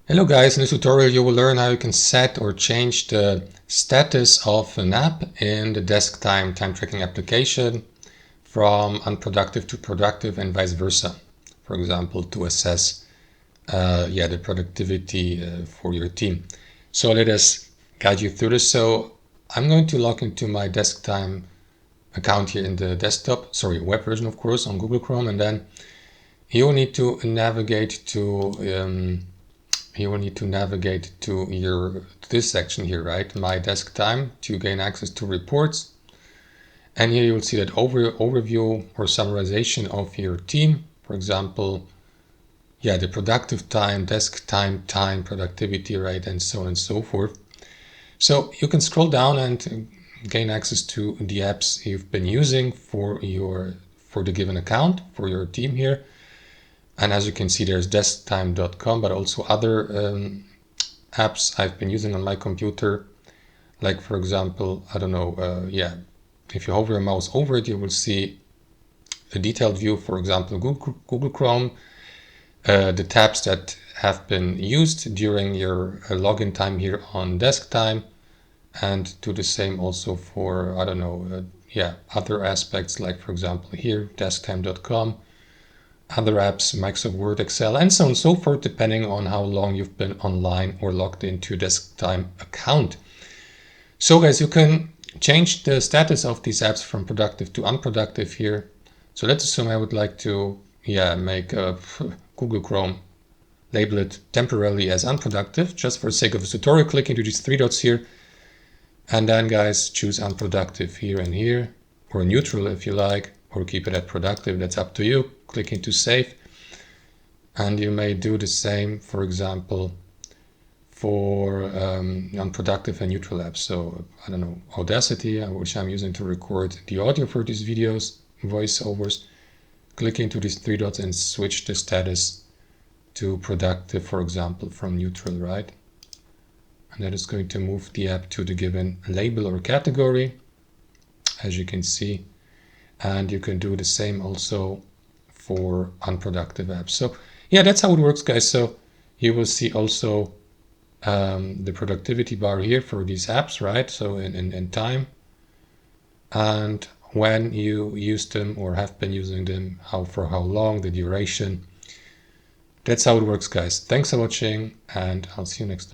Hello guys, in this tutorial you will learn how you can set or change the status of an app in the DeskTime time tracking application from unproductive to productive and vice versa. For example, to assess the productivity for your team. So let us guide you through this. So I'm going to log into my DeskTime account here in the web version, of course, on Google Chrome, and then you will need to navigate to this section here, right? My DeskTime, to gain access to reports. And here you will see that overview or summarization of your team. For example, the productive time, desk time, productivity, right? And so on and so forth. So you can scroll down and gain access to the apps you've been using for the given account, for your team here. And as you can see, there's DeskTime.com, but also other apps I've been using on my computer. Like, for example, if you hover your mouse over it, you will see a detailed view, for example, Google Chrome, the tabs that have been used during your login time here on DeskTime, and do the same also for, other aspects, like, for example, here, DeskTime.com. Other apps, Microsoft Word, Excel, and so on and so forth, depending on how long you've been online or logged into your DeskTime account. So guys, you can change the status of these apps from productive to unproductive here. So let's assume I would like to make Google Chrome, label it temporarily as unproductive. Just for the sake of this tutorial, click into these three dots here, and then guys, choose unproductive here and here, or neutral if you like, or keep it at productive, that's up to you. Click into save, and you may do the same, for example, for unproductive and neutral apps. So I don't know, Audacity, which I'm using to record the audio for these videos, voiceovers. Click into these three dots and switch the status to productive, for example, from neutral, right? And that is going to move the app to the given label or category, as you can see. And you can do the same also for unproductive apps. So yeah, that's how it works, guys. So you will see also the productivity bar here for these apps, right? So in time, and when you use them or have been using them, for how long, the duration. That's how it works, guys. Thanks for watching, and I'll see you next time.